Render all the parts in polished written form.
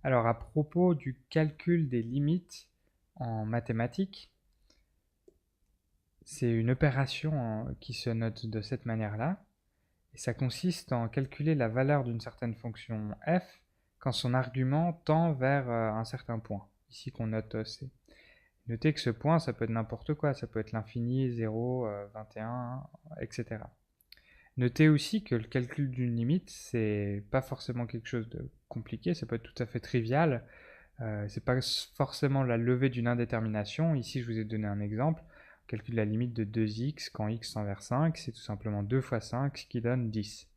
Alors, à propos du calcul des limites en mathématiques, c'est une opération qui se note de cette manière-là. Et ça consiste en calculer la valeur d'une certaine fonction f quand son argument tend vers un certain point, ici qu'on note c. Notez que ce point, ça peut être n'importe quoi, ça peut être l'infini, 0, 21, etc. Notez aussi que le calcul d'une limite, c'est pas forcément quelque chose de compliqué, ça peut être tout à fait trivial. C'est pas forcément la levée d'une indétermination. Ici, je vous ai donné un exemple. On calcule la limite de 2x quand x tend vers 5, c'est tout simplement 2 fois 5, ce qui donne 10.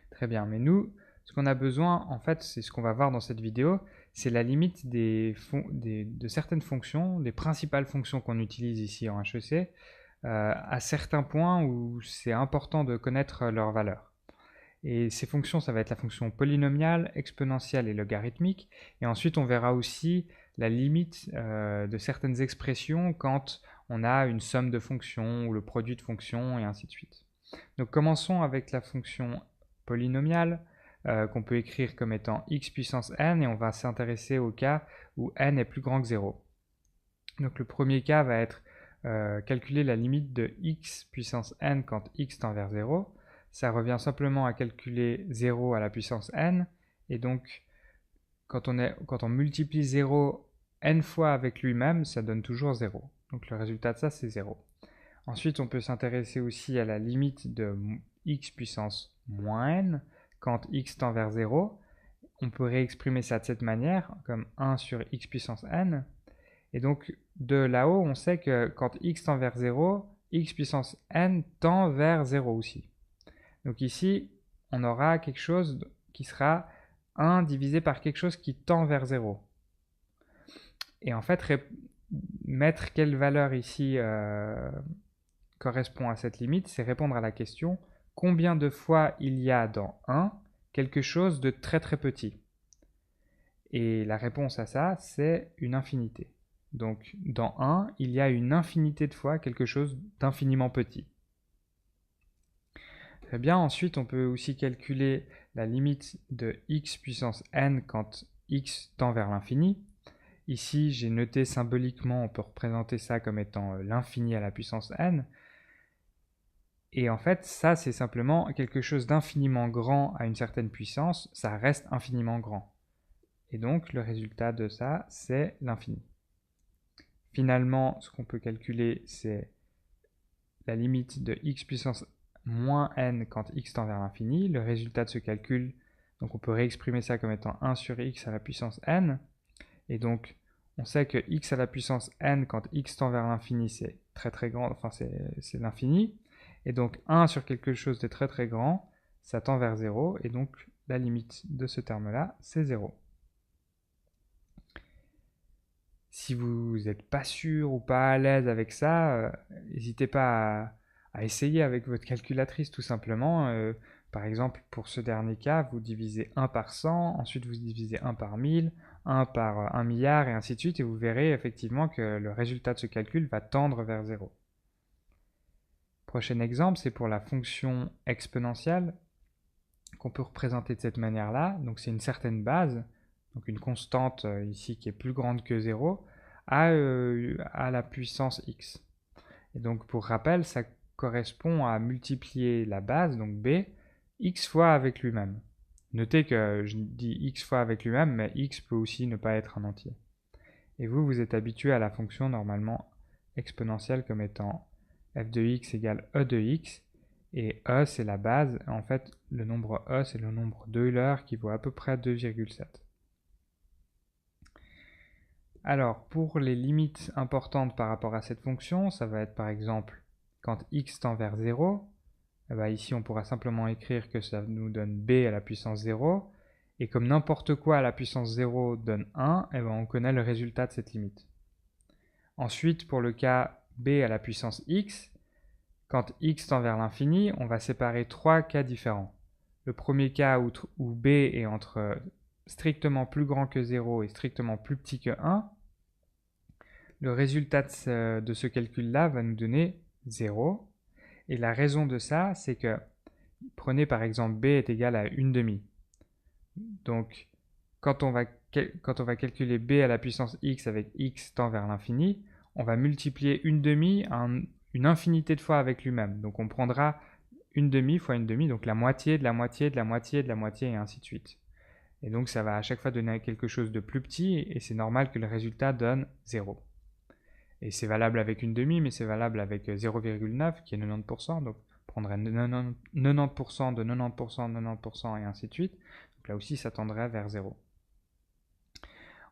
Très bien, mais nous, ce qu'on a besoin, en fait, c'est ce qu'on va voir dans cette vidéo, c'est la limite de certaines fonctions, des principales fonctions qu'on utilise ici en HEC, à certains points où c'est important de connaître leur valeur. Et ces fonctions, ça va être la fonction polynomiale, exponentielle et logarithmique. Et ensuite, on verra aussi la limite de certaines expressions quand on a une somme de fonctions ou le produit de fonctions et ainsi de suite. Donc commençons avec la fonction polynomiale qu'on peut écrire comme étant x puissance n et on va s'intéresser au cas où n est plus grand que 0. Donc le premier cas va être calculer la limite de x puissance n quand x tend vers 0. Ça revient simplement à calculer 0 à la puissance n. Et donc, quand on multiplie 0 n fois avec lui-même, ça donne toujours 0. Donc le résultat de ça, c'est 0. Ensuite, on peut s'intéresser aussi à la limite de x puissance moins n quand x tend vers 0. On peut réexprimer ça de cette manière, comme 1 sur x puissance n. Et donc, de là-haut, on sait que quand x tend vers 0, x puissance n tend vers 0 aussi. Donc ici, on aura quelque chose qui sera 1 divisé par quelque chose qui tend vers 0. Et en fait, mettre quelle valeur ici correspond à cette limite, c'est répondre à la question combien de fois il y a dans 1 quelque chose de très très petit. Et la réponse à ça, c'est une infinité. Donc dans 1, il y a une infinité de fois quelque chose d'infiniment petit. Très bien, ensuite on peut aussi calculer la limite de x puissance n quand x tend vers l'infini. Ici j'ai noté symboliquement, on peut représenter ça comme étant l'infini à la puissance n. Et en fait ça c'est simplement quelque chose d'infiniment grand à une certaine puissance, ça reste infiniment grand. Et donc le résultat de ça c'est l'infini. Finalement ce qu'on peut calculer c'est la limite de x puissance moins n quand x tend vers l'infini. Le résultat de ce calcul, donc on peut réexprimer ça comme étant 1 sur x à la puissance n. Et donc, on sait que x à la puissance n quand x tend vers l'infini, c'est très très grand, enfin c'est l'infini. Et donc 1 sur quelque chose de très très grand, ça tend vers 0. Et donc, la limite de ce terme-là, c'est 0. Si vous n'êtes pas sûr ou pas à l'aise avec ça, n'hésitez pas à essayer avec votre calculatrice tout simplement. Par exemple, pour ce dernier cas, vous divisez 1 par 100, ensuite vous divisez 1 par 1000, 1 par 1 milliard et ainsi de suite, et vous verrez effectivement que le résultat de ce calcul va tendre vers 0. Prochain exemple, c'est pour la fonction exponentielle qu'on peut représenter de cette manière-là. Donc c'est une certaine base, donc une constante ici qui est plus grande que 0, à la puissance x. Et donc pour rappel, ça correspond à multiplier la base, donc b, x fois avec lui-même. Notez que je dis x fois avec lui-même, mais x peut aussi ne pas être un entier. Et vous êtes habitué à la fonction normalement exponentielle comme étant f de x égale e de x, et e c'est la base, en fait le nombre e c'est le nombre d'Euler qui vaut à peu près 2,7. Alors pour les limites importantes par rapport à cette fonction, ça va être par exemple quand x tend vers 0, et bien ici on pourra simplement écrire que ça nous donne b à la puissance 0, et comme n'importe quoi à la puissance 0 donne 1, et bien on connaît le résultat de cette limite. Ensuite pour le cas b à la puissance x, quand x tend vers l'infini, on va séparer trois cas différents. Le premier cas où b est entre strictement plus grand que 0 et strictement plus petit que 1, le résultat de ce calcul-là va nous donner 0. Et la raison de ça, c'est que, prenez par exemple b est égal à 1 demi. Donc, quand on va calculer b à la puissance x avec x tend vers l'infini, on va multiplier une demi une infinité de fois avec lui-même. Donc on prendra une demi fois une demi, donc la moitié de la moitié de la moitié de la moitié, et ainsi de suite. Et donc ça va à chaque fois donner quelque chose de plus petit, et c'est normal que le résultat donne 0. Et c'est valable avec une demi, mais c'est valable avec 0,9 qui est 90%, donc on prendrait 90% de 90%, 90% et ainsi de suite. Donc là aussi ça tendrait vers 0.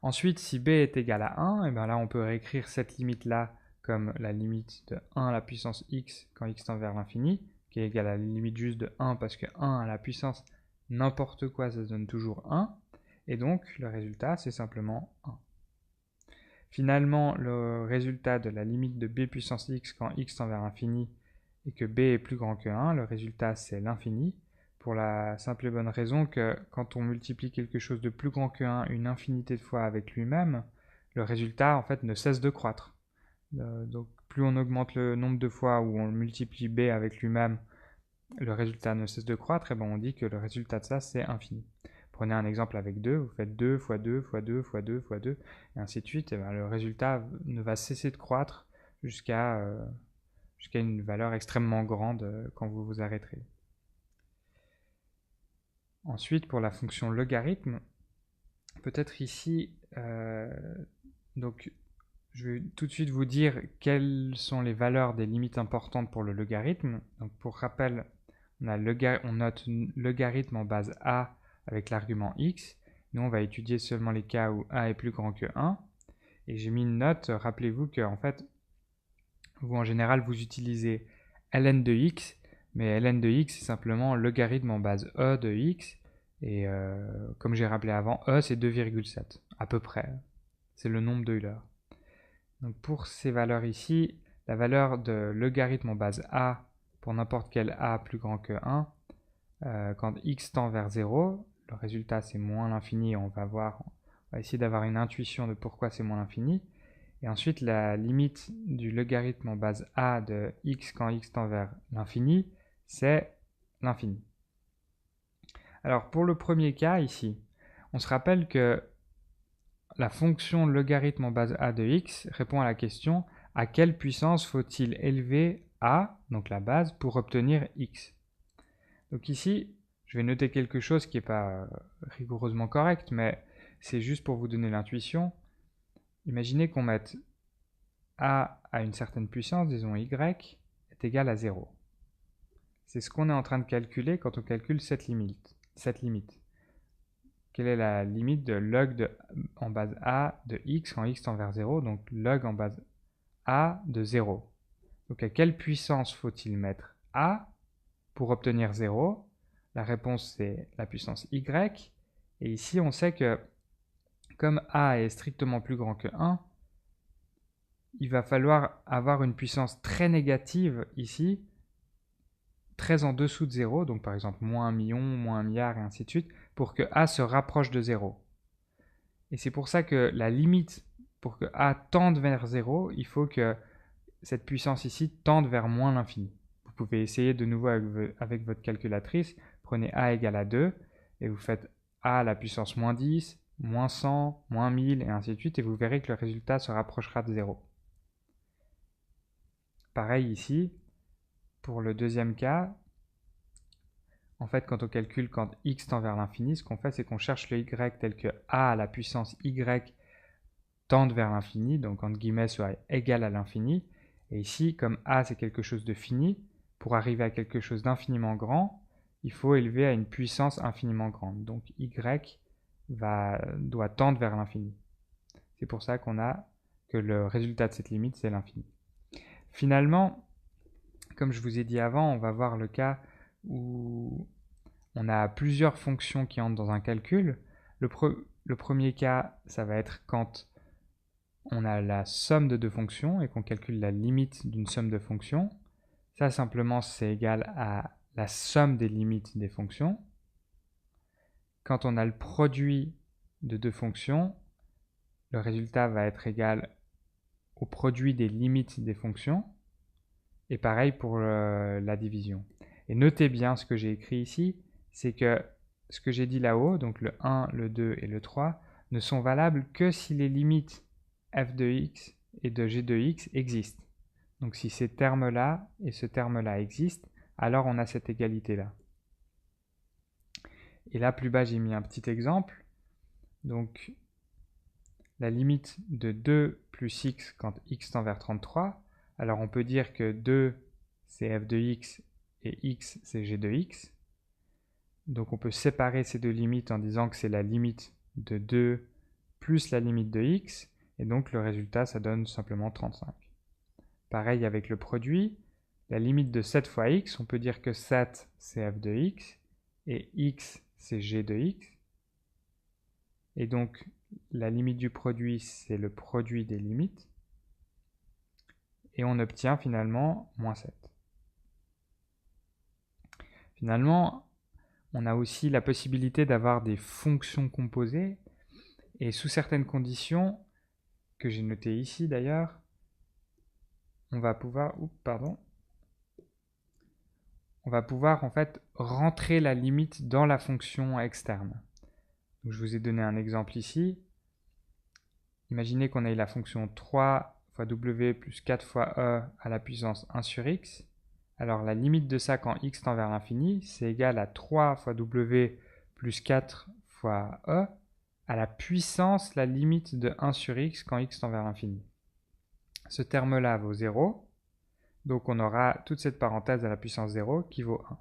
Ensuite, si b est égal à 1, et bien là on peut réécrire cette limite-là comme la limite de 1 à la puissance x quand x tend vers l'infini, qui est égale à la limite juste de 1 parce que 1 à la puissance n'importe quoi, ça donne toujours 1. Et donc le résultat c'est simplement 1. Finalement, le résultat de la limite de b puissance x quand x tend vers l'infini et que b est plus grand que 1, le résultat c'est l'infini, pour la simple et bonne raison que quand on multiplie quelque chose de plus grand que 1 une infinité de fois avec lui-même, le résultat en fait ne cesse de croître. Donc plus on augmente le nombre de fois où on multiplie b avec lui-même, le résultat ne cesse de croître, et ben on dit que le résultat de ça c'est infini. Prenez un exemple avec 2, vous faites 2 fois 2 fois 2 fois 2 fois 2, et ainsi de suite, et ben le résultat ne va cesser de croître jusqu'à une valeur extrêmement grande quand vous vous arrêterez. Ensuite, pour la fonction logarithme, peut-être ici, donc je vais tout de suite vous dire quelles sont les valeurs des limites importantes pour le logarithme. Donc pour rappel, on note logarithme en base a avec l'argument x. Nous, on va étudier seulement les cas où a est plus grand que 1. Et j'ai mis une note, rappelez-vous que en fait, vous en général, vous utilisez ln de x, mais ln de x, c'est simplement logarithme en base e de x. Et comme j'ai rappelé avant, e, c'est 2,7, à peu près. C'est le nombre d'Euler. Donc pour ces valeurs ici, la valeur de logarithme en base a pour n'importe quel a plus grand que 1, quand x tend vers 0, le résultat c'est moins l'infini, on va essayer d'avoir une intuition de pourquoi c'est moins l'infini. Et ensuite la limite du logarithme en base a de x quand x tend vers l'infini, c'est l'infini. Alors pour le premier cas ici, on se rappelle que la fonction logarithme en base a de x répond à la question à quelle puissance faut-il élever a, donc la base, pour obtenir x. Donc ici, je vais noter quelque chose qui n'est pas rigoureusement correct, mais c'est juste pour vous donner l'intuition. Imaginez qu'on mette a à une certaine puissance, disons y, est égal à 0. C'est ce qu'on est en train de calculer quand on calcule cette limite. Quelle est la limite de log en base a de x quand x tend vers 0, donc log en base a de 0. Donc à quelle puissance faut-il mettre a pour obtenir 0? La réponse c'est la puissance y, et ici on sait que comme a est strictement plus grand que 1, il va falloir avoir une puissance très négative ici, très en dessous de 0, donc par exemple moins 1 million, moins 1 milliard et ainsi de suite, pour que a se rapproche de 0. Et c'est pour ça que la limite pour que a tende vers 0, il faut que cette puissance ici tende vers moins l'infini. Vous pouvez essayer de nouveau avec votre calculatrice, prenez a égale à 2, et vous faites a à la puissance moins 10, moins 100, moins 1000, et ainsi de suite, et vous verrez que le résultat se rapprochera de 0. Pareil ici, pour le deuxième cas, en fait, quand on calcule quand x tend vers l'infini, ce qu'on fait, c'est qu'on cherche le y tel que a à la puissance y tende vers l'infini, donc entre guillemets soit égal à l'infini. Et ici, comme a c'est quelque chose de fini, pour arriver à quelque chose d'infiniment grand, il faut élever à une puissance infiniment grande. Donc y doit tendre vers l'infini. C'est pour ça que le résultat de cette limite, c'est l'infini. Finalement, comme je vous ai dit avant, on va voir le cas où on a plusieurs fonctions qui entrent dans un calcul. Le premier cas, ça va être quand on a la somme de deux fonctions et qu'on calcule la limite d'une somme de fonctions. Ça, simplement, c'est égal à la somme des limites des fonctions. Quand on a le produit de deux fonctions, le résultat va être égal au produit des limites des fonctions. Et pareil pour la division. Et notez bien ce que j'ai écrit ici, c'est que ce que j'ai dit là-haut, donc le 1, le 2 et le 3, ne sont valables que si les limites f de x et de g de x existent. Donc si ces termes-là et ce terme-là existent, alors on a cette égalité-là. Et là, plus bas, j'ai mis un petit exemple. Donc, la limite de 2 plus x quand x tend vers 33. Alors, on peut dire que 2, c'est f de x et x, c'est g de x. Donc, on peut séparer ces deux limites en disant que c'est la limite de 2 plus la limite de x. Et donc, le résultat, ça donne simplement 35. Pareil avec le produit. La limite de 7 fois x, on peut dire que 7, c'est f de x et x, c'est g de x. Et donc, la limite du produit, c'est le produit des limites. Et on obtient finalement moins 7. Finalement, on a aussi la possibilité d'avoir des fonctions composées. Et sous certaines conditions, que j'ai notées ici d'ailleurs, on va pouvoir, on va pouvoir en fait rentrer la limite dans la fonction externe. Donc, je vous ai donné un exemple ici. Imaginez qu'on ait la fonction 3 fois w plus 4 fois e à la puissance 1 sur x. Alors la limite de ça quand x tend vers l'infini, c'est égal à 3 fois w plus 4 fois e à la puissance la limite de 1 sur x quand x tend vers l'infini. Ce terme-là vaut 0, donc on aura toute cette parenthèse à la puissance 0 qui vaut 1.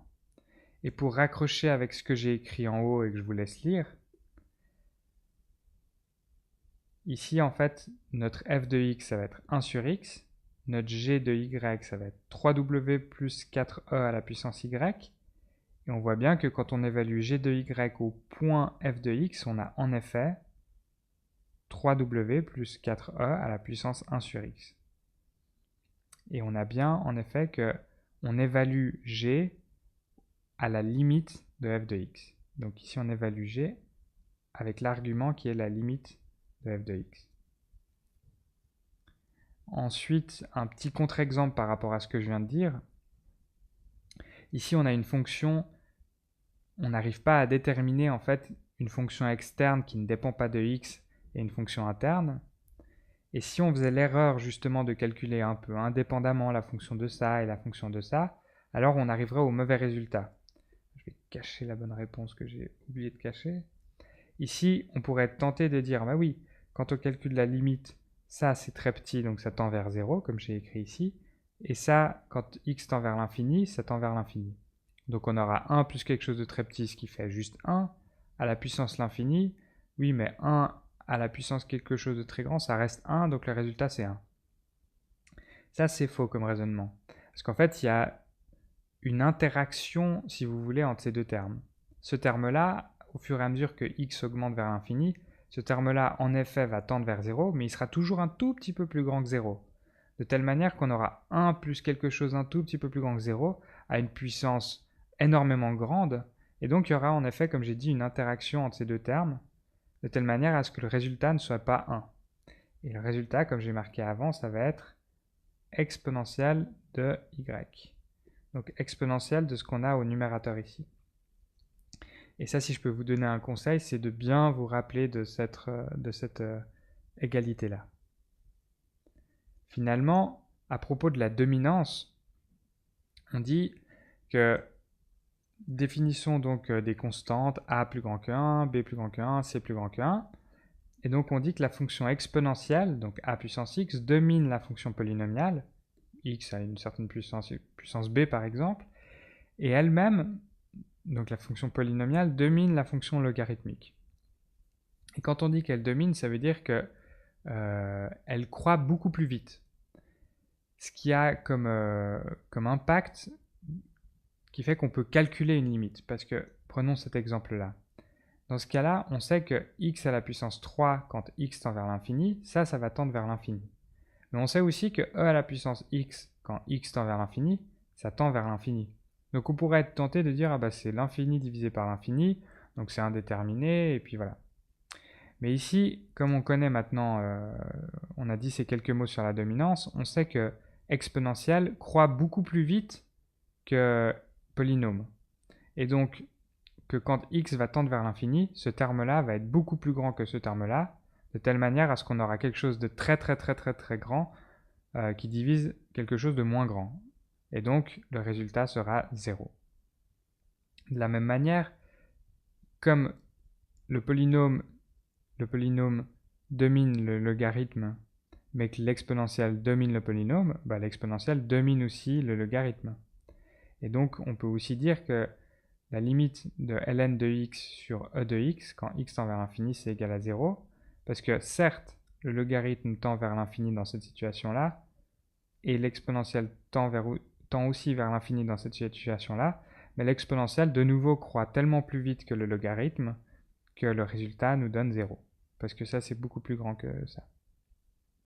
Et pour raccrocher avec ce que j'ai écrit en haut et que je vous laisse lire, ici, en fait, notre f de x, ça va être 1 sur x. Notre g de y, ça va être 3w plus 4e à la puissance y. Et on voit bien que quand on évalue g de y au point f de x, on a en effet 3w plus 4e à la puissance 1 sur x. Et on a bien, en effet, que on évalue g à la limite de f de x. Donc ici, on évalue g avec l'argument qui est la limite de f de x. Ensuite, un petit contre-exemple par rapport à ce que je viens de dire. Ici, on a une fonction, on n'arrive pas à déterminer en fait une fonction externe qui ne dépend pas de x et une fonction interne. Et si on faisait l'erreur justement de calculer un peu indépendamment la fonction de ça et la fonction de ça, alors on arriverait au mauvais résultat. Je vais cacher la bonne réponse que j'ai oublié de cacher. Ici, on pourrait être tenté de dire, bah oui, quand on calcule la limite, ça c'est très petit, donc ça tend vers 0, comme j'ai écrit ici. Et ça, quand x tend vers l'infini, ça tend vers l'infini. Donc on aura 1 plus quelque chose de très petit, ce qui fait juste 1, à la puissance l'infini. Oui, mais 1 à la puissance quelque chose de très grand, ça reste 1, donc le résultat c'est 1. Ça c'est faux comme raisonnement. Parce qu'en fait, il y a une interaction, si vous voulez, entre ces deux termes. Ce terme-là, au fur et à mesure que x augmente vers l'infini, ce terme-là, en effet, va tendre vers 0, mais il sera toujours un tout petit peu plus grand que 0. De telle manière qu'on aura 1 plus quelque chose un tout petit peu plus grand que 0 à une puissance énormément grande. Et donc, il y aura en effet, comme j'ai dit, une interaction entre ces deux termes, de telle manière à ce que le résultat ne soit pas 1. Et le résultat, comme j'ai marqué avant, ça va être exponentielle de y. Donc exponentielle de ce qu'on a au numérateur ici. Et ça, si je peux vous donner un conseil, c'est de bien vous rappeler de cette égalité-là. Finalement, à propos de la dominance, on dit que définissons donc des constantes a plus grand que 1, b plus grand que 1, c plus grand que 1. Et donc on dit que la fonction exponentielle, donc a puissance x, domine la fonction polynomiale, x a une certaine puissance b par exemple, et elle-même, donc la fonction polynomiale, domine la fonction logarithmique. Et quand on dit qu'elle domine, ça veut dire que elle croît beaucoup plus vite. Ce qui a comme impact qui fait qu'on peut calculer une limite. Parce que, prenons cet exemple-là. Dans ce cas-là, on sait que x à la puissance 3 quand x tend vers l'infini, ça va tendre vers l'infini. Mais on sait aussi que e à la puissance x quand x tend vers l'infini, ça tend vers l'infini. Donc on pourrait être tenté de dire, ah bah c'est l'infini divisé par l'infini, donc c'est indéterminé, et puis voilà. Mais ici, comme on connaît maintenant, on a dit ces quelques mots sur la dominance, on sait que exponentielle croît beaucoup plus vite que polynôme. Et donc, que quand x va tendre vers l'infini, ce terme-là va être beaucoup plus grand que ce terme-là, de telle manière à ce qu'on aura quelque chose de très grand qui divise quelque chose de moins grand. Et donc, le résultat sera 0. De la même manière, comme le polynôme domine le logarithme, mais que l'exponentielle domine le polynôme, l'exponentielle domine aussi le logarithme. Et donc, on peut aussi dire que la limite de ln de x sur e de x, quand x tend vers l'infini, c'est égal à 0, parce que certes, le logarithme tend vers l'infini dans cette situation-là, et l'exponentielle tend aussi vers l'infini dans cette situation-là, mais l'exponentielle de nouveau croît tellement plus vite que le logarithme que le résultat nous donne 0. Parce que ça, c'est beaucoup plus grand que ça.